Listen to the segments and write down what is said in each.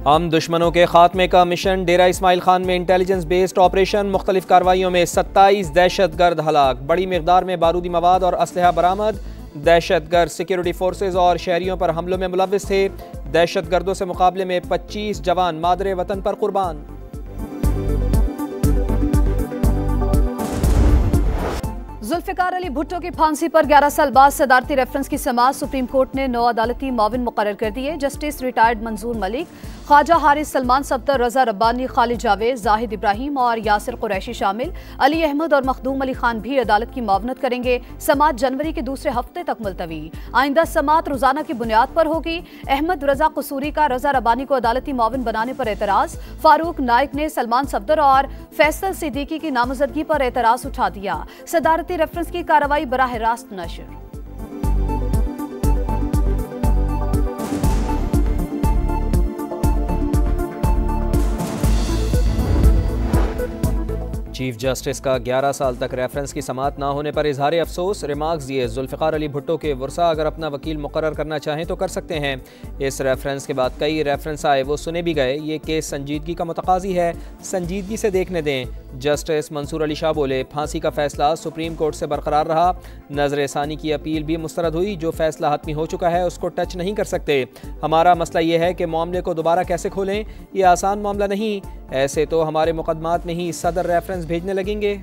हम दुश्मनों के खात्मे का मिशन। डेरा इस्माइल खान में इंटेलिजेंस बेस्ड ऑपरेशन। मुख्तलिफ कार्रवाइयों में 27 दहशतगर्द हलाक। बड़ी मिकदार में बारूदी मवाद और असलहा बरामद। दहशतगर्द सिक्योरिटी फोर्सेज और शहरियों पर हमलों में मुलव्विस थे। दहशतगर्दों से मुकाबले में 25 जवान मादरे वतन पर कुर्बान। जुल्फिकार अली भुट्टो की फांसी पर 11 साल बाद सदारती रेफरेंस की समाअत। सुप्रीम कोर्ट ने 9 अदालती मुआविन मुकर्रर कर दिए। जस्टिस रिटायर्ड मंजूर मलिक, ख्वाजा हारिस सलमान सफदर, रजा रब्बानी, खालिद जावेद, जाहिद इब्राहिम और यासिर कुरैशी शामिल। अली अहमद और मखदूम अली खान भी अदालत की मुआवनत करेंगे। समाअत जनवरी के दूसरे हफ्ते तक मुलतवी। आइंदा समाअत रोजाना की बुनियाद पर होगी। अहमद रजा कसूरी का रजा रब्बानी को अदालती मुआविन बनाने पर एतराज। फारूक नाइक ने सलमान सफदर और फैसल सिद्दीकी की नामजदगी पर एतराज उठा दिया। सदारती रेफरेंस की कार्रवाई बराह रास्त नशर। चीफ जस्टिस का 11 साल तक रेफरेंस की समाअत ना होने पर इजहार अफसोस। रिमार्क्स दिए, जुल्फिकार अली भुट्टो के वर्सा अगर अपना वकील मुकर्रर करना चाहें तो कर सकते हैं। इस रेफरेंस के बाद कई रेफरेंस आए, वो सुने भी गए। ये केस संजीदगी का मुतकाजी है, संजीदगी से देखने दें। जस्टिस मंसूर अली शाह बोले, फांसी का फैसला सुप्रीम कोर्ट से बरकरार रहा। नजर सानी की अपील भी मुस्तरद हुई। जो फैसला हतमी हो चुका है उसको टच नहीं कर सकते। हमारा मसला ये है कि मामले को दोबारा कैसे खोलें। ये आसान मामला नहीं। ऐसे तो हमारे मुकदमात में ही सदर रेफरेंस भेजने लगेंगे।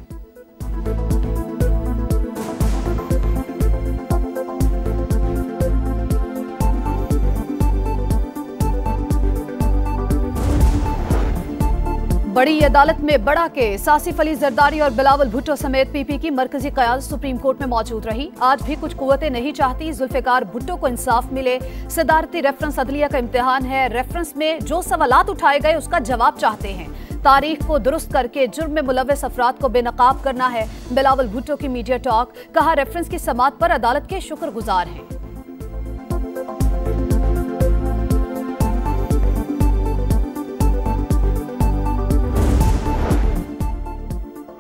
बड़ी अदालत में बड़ा केस। आसिफ अली जरदारी और बिलावल भुट्टो समेत पीपी की मरकजी क़यादत सुप्रीम कोर्ट में मौजूद रही। आज भी कुछ कुव्वतें नहीं चाहती जुल्फिकार भुट्टो को इंसाफ मिले। सदारती रेफरेंस अदलिया का इम्तिहान है। रेफरेंस में जो सवालात उठाए गए उसका जवाब चाहते हैं। तारीख को दुरुस्त करके जुर्म में मुलव्वस अफराद को बेनकाब करना है। बिलावल भुट्टो की मीडिया टॉक। कहा, रेफरेंस की समाअत पर अदालत के शुक्रगुजार हैं।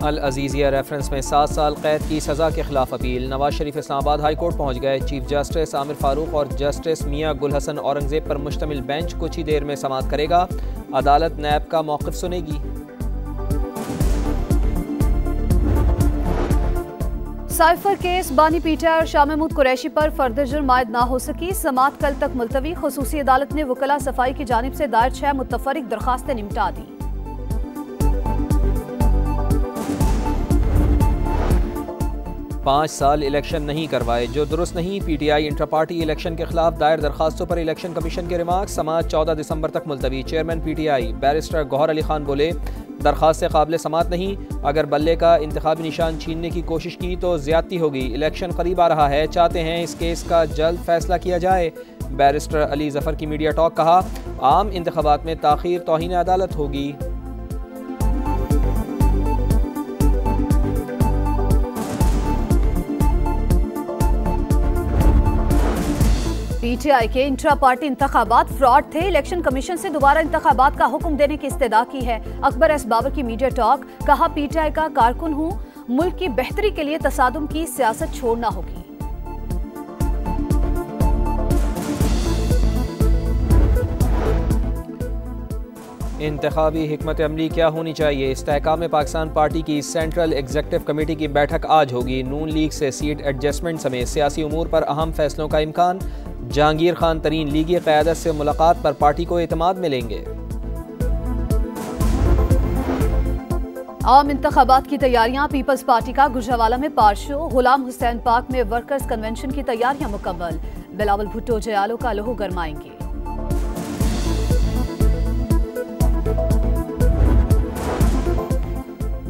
अल अजीजिया रेफरेंस में 7 साल कैद की सज़ा के खिलाफ appeal. Nawaz Sharif Islamabad high court पहुंच गए। चीफ जस्टिस आमिर फारूक और जस्टिस मियां गुल हसन औरंगजेब पर मुश्तमिल बेंच कुछ ही देर में समाअत करेगा। अदालत नैब का मौक़िफ़ सुनेगी। साइफर केस बानी पीटीआई और शाह महमूद कुरैशी पर फर्द जुर्म आयद ना हो सकी। समाअत कल तक मुलतवी। खुसूसी अदालत ने वकला सफाई की जानिब से दायर 6 मुतफरिक दरखास्तें निपटा दी। 5 साल इलेक्शन नहीं करवाए जो दुरुस्त नहीं। पीटीआई इंटर पार्टी इलेक्शन के खिलाफ दायर दरखास्तों पर इलेक्शन कमीशन के रिमार्क। समाअत 14 दिसंबर तक मुलतवी। Chairman PTI barrister Gohar Ali Khan बोले, दरखास्त से काबिल समाअत नहीं। अगर बल्ले का इंतखाबी निशान छीनने की कोशिश की तो ज्यादती होगी। इलेक्शन करीब आ रहा है, चाहते हैं इस केस का जल्द फैसला किया जाए। बैरिस्टर अली जफर की मीडिया टॉक। कहा, आम इंतखाबात में ताखीर तौहीन अदालत होगी। पीटीआई के इंट्रा पार्टी इंतखाबात फ्रॉड थे। इलेक्शन कमीशन से दोबारा इंतखाबात का हुक्म देने की इस्तदा की है। अकबर एस बाबर की मीडिया टॉक। कहा, पीटीआई का कारकुन हूं, मुल्क की बेहतरी के लिए तसादुम की सियासत छोड़ना होगी। इंतखाबी हिकमत अमली क्या होनी चाहिए। इस्तेहकाम पाकिस्तान पार्टी की सेंट्रल एग्जीक्यूटिव कमेटी की बैठक आज होगी। नून लीग से सीट एडजस्टमेंट समेत सियासी उमूर पर अहम फैसलों का इम्कान। जहांगीर खान तरीन लीगी क़यादत से मुलाकात पर पार्टी को एतमाद मिलेंगे। आम इंतखाबात की तैयारियां। पीपल्स पार्टी का गुजरावाला में पार शो। गुलाम हुसैन पार्क में वर्कर्स कन्वेंशन की तैयारियां मुकम्मल। बिलावल भुट्टो जयालो का लहू गरमाएंगे।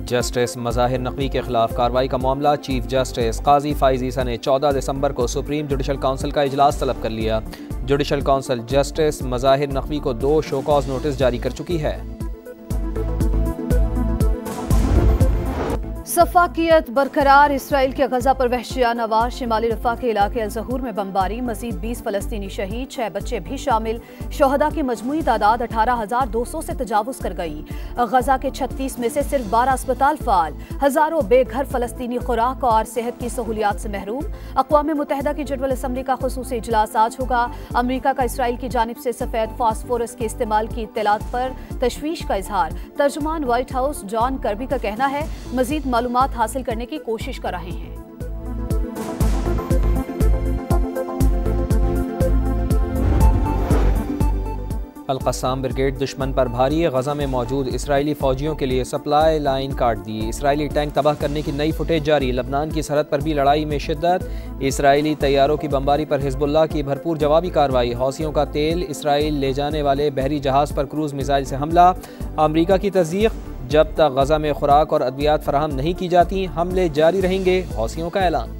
जस्टिस मज़ाहिर नकवी के खिलाफ कार्रवाई का मामला। चीफ जस्टिस काजी फाइज ईसा ने 14 दिसंबर को सुप्रीम जुडिशल काउंसिल का इजलास तलब कर लिया। Judicial council justice Mazahir Naqvi को 2 शो कॉज नोटिस जारी कर चुकी है। सफाकियत बरकरार। इसराइल के गजा पर वहशियाना वार। शिमाली रफा के इलाके अल-ज़हूर में बमबारी। मजीद 20 फलस्तीनी शहीद, 6 बच्चे भी शामिल। शोहदा की मजमूई तादाद 18,200 से तजावुज कर गई। गजा के 36 में से सिर्फ 12 अस्पताल फाल। हजारों बेघर फलस्तीनी खुराक और सेहत की सहूलियात से महरूम। अक़वाम मुत्तहिदा की जनरल असम्बली का खुसूसी इजलास आज होगा। अमरीका का इसराइल की जानिब से सफेद फास्फोरस के इस्तेमाल की इत्तलात पर तशवीश का इजहार। तर्जुमान व्हाइट हाउस जॉन कर्बी का कहना है मजीद मालूमात हासिल करने की कोशिश कर रहे हैं। अल-क़स्साम ब्रिगेड दुश्मन पर भारी। गजा में मौजूद इसराइली फौजियों के लिए सप्लाई लाइन काट दी। इसराइली टैंक तबाह करने की नई फुटेज जारी। लबनान की सरहद पर भी लड़ाई में शिद्दत। इसराइली तैयारों की बमबारी पर हिजबुल्लाह की भरपूर जवाबी कार्रवाई। हौसियों का तेल इसराइल ले जाने वाले बहरी जहाज पर क्रूज मिसाइल से हमला। अमरीका की तस्दीक, जब तक गजा में खुराक और अद्वियात फराहम नहीं की जाती हमले जारी रहेंगे। हौसियों का ऐलान।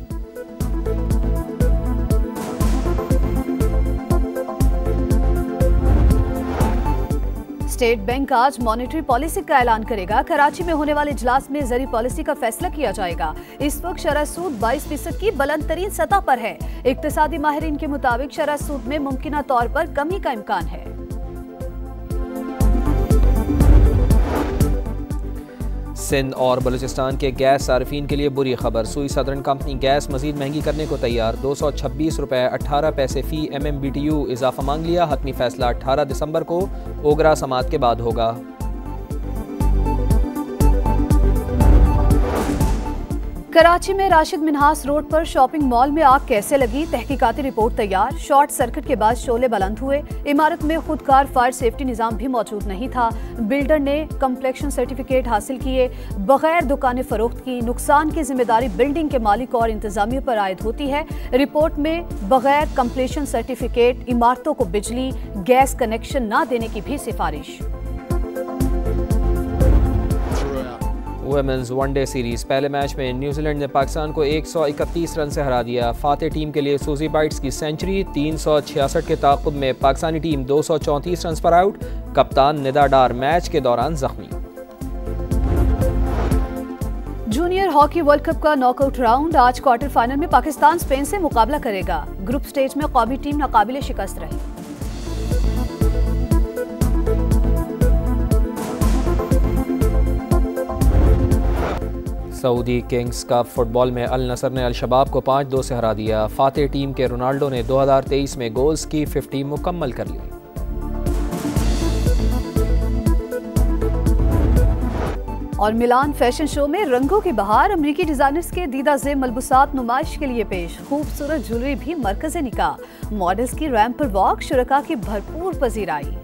स्टेट बैंक आज मॉनेटरी पॉलिसी का ऐलान करेगा। कराची में होने वाले इजलास में ज़री पॉलिसी का फैसला किया जाएगा। इस वक्त शरह सूद 22% की बुलंद तरीन सतह पर है। इक्तिसादी माहिरीन के मुताबिक शरह सूद में मुमकिना तौर पर कमी का इम्कान है। सिंध और बलूचिस्तान के गैस सार्फिन के लिए बुरी खबर। सुई सदर्न कंपनी गैस मजीद महंगी करने को तैयार। 226 रुपये 18 पैसे फी MMBTU इजाफा मांग लिया। हतमी फैसला 18 दिसंबर को ओगरा समात के बाद होगा। कराची में राशिद मिन्हास रोड पर शॉपिंग मॉल में आग कैसे लगी, तहकीकाती रिपोर्ट तैयार। शॉर्ट सर्किट के बाद शोले बुलंद हुए। इमारत में खुदकार फायर सेफ्टी निजाम भी मौजूद नहीं था। बिल्डर ने कंप्लेक्शन सर्टिफिकेट हासिल किए, बगैर दुकानें फरोख्त की। नुकसान की जिम्मेदारी बिल्डिंग के मालिक और इंतजामिया पर आयद होती है। रिपोर्ट में बगैर कंप्लेक्शन सर्टिफिकेट इमारतों को बिजली गैस कनेक्शन न देने की भी सिफारिश। वुमेन्स वनडे सीरीज पहले मैच में न्यूजीलैंड ने पाकिस्तान को 131 रन से हरा दिया। फातेह टीम के लिए सूजी बाइट्स की सेंचुरी। 366 के ताक़ुब में पाकिस्तानी टीम 234 रन पर आउट। कप्तान निदा डार मैच के दौरान जख्मी। जूनियर हॉकी वर्ल्ड कप का नॉकआउट राउंड आज क्वार्टर फाइनल में पाकिस्तान स्पेन से मुकाबला करेगा। ग्रुप स्टेज में कौमी टीम नाकाबिले शिकस्त रही। सऊदी किंग्स कप फुटबॉल में अल नसर ने अल शबाब को 5-2 से हरा दिया। फातेह टीम के रोनाल्डो ने 2023 में गोल्स की 50 मुकम्मल कर ली। और मिलान फैशन शो में रंगों की बहार। अमरीकी डिजाइनर्स के दीदा ज़ेब मलबूसात नुमाइश के लिए पेश। खूबसूरत ज्वेलरी भी मरकज़ निकाह। मॉडल्स की रैंप पर वॉक। शुरका की भरपूर पजीराई।